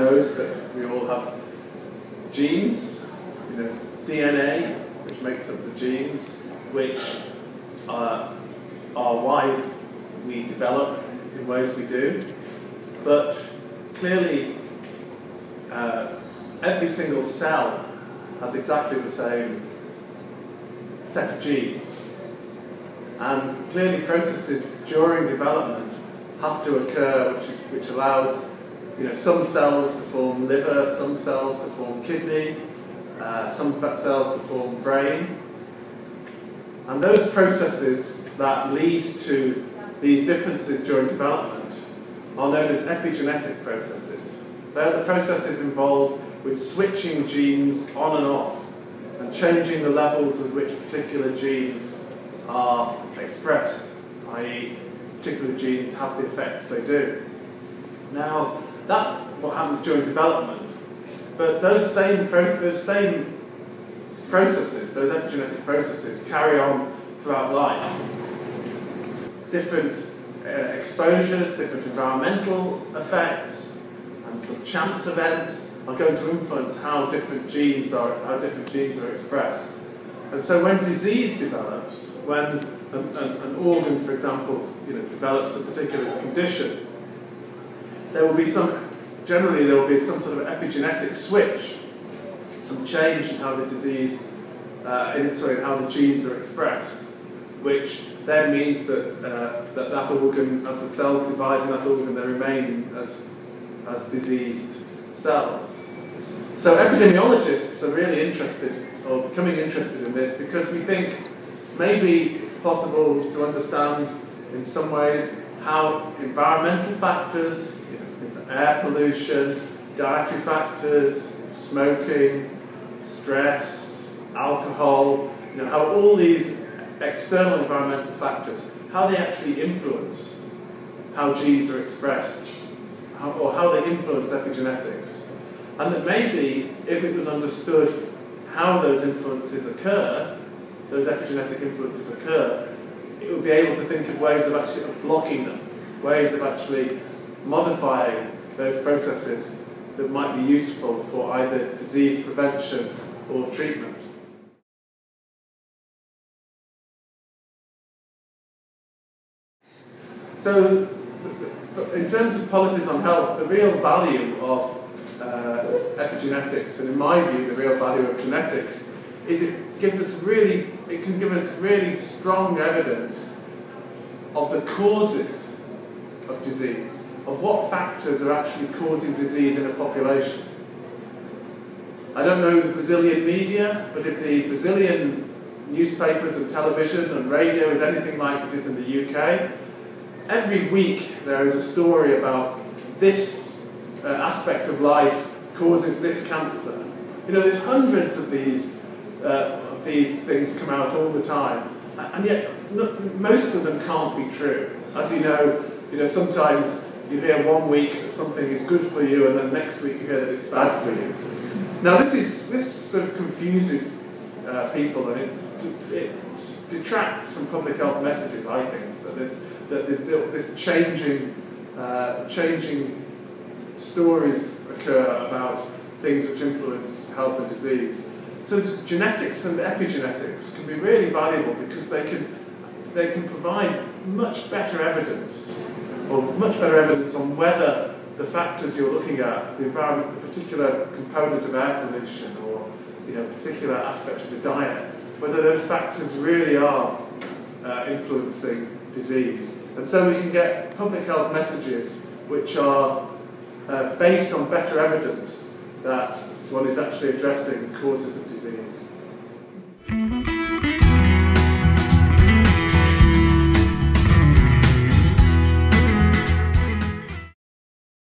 knows that we all have genes, DNA, which makes up the genes, which are why we develop in ways we do. But clearly, every single cell has exactly the same set of genes. And clearly processes during development have to occur which allows some cells to form liver, some cells to form kidney, some cells to form brain. And those processes that lead to these differences during development are known as epigenetic processes. They're the processes involved with switching genes on and off and changing the levels with which particular genes are expressed, i.e. particular genes have the effects they do. Now, that's what happens during development, but those same processes, those epigenetic processes, carry on throughout life. Different exposures, different environmental effects, and some chance events are going to influence how different genes are expressed. And so when disease develops, when an organ, for example, develops a particular condition, generally there will be some sort of epigenetic switch, some change in how the disease, how the genes are expressed, which then means that that organ, as the cells divide in that organ, they remain as diseased cells. So epidemiologists are really interested, or becoming interested in this, because we think maybe it's possible to understand in some ways how environmental factors, things like air pollution, dietary factors, smoking, stress, alcohol, how all these external environmental factors, how they actually influence how genes are expressed, or how they influence epigenetics. And that maybe, if it was understood how those influences occur, those epigenetic influences occur, it would be able to think of ways of actually blocking them, ways of actually modifying those processes that might be useful for either disease prevention or treatment. So, in terms of policies on health, the real value of epigenetics, and in my view, the real value of genetics, is it can give us really strong evidence of the causes of disease, of what factors are actually causing disease in a population. I don't know the Brazilian media, but if the Brazilian newspapers and television and radio is anything like it is in the UK, every week there is a story about this aspect of life causes this cancer. There's hundreds of these things come out all the time, and yet most of them can't be true. As you know, sometimes you hear one week that something is good for you, and then next week you hear that it's bad for you. Now this sort of confuses people, and it detracts from public health messages. I think that this changing stories occur about things which influence health and disease. So genetics and epigenetics can be really valuable because they can provide much better evidence, or much better evidence on whether the factors you're looking at, the environment, the particular component of air pollution, or a particular aspect of the diet, whether those factors really are influencing disease. And so we can get public health messages which are based on better evidence that one is actually addressing causes of disease.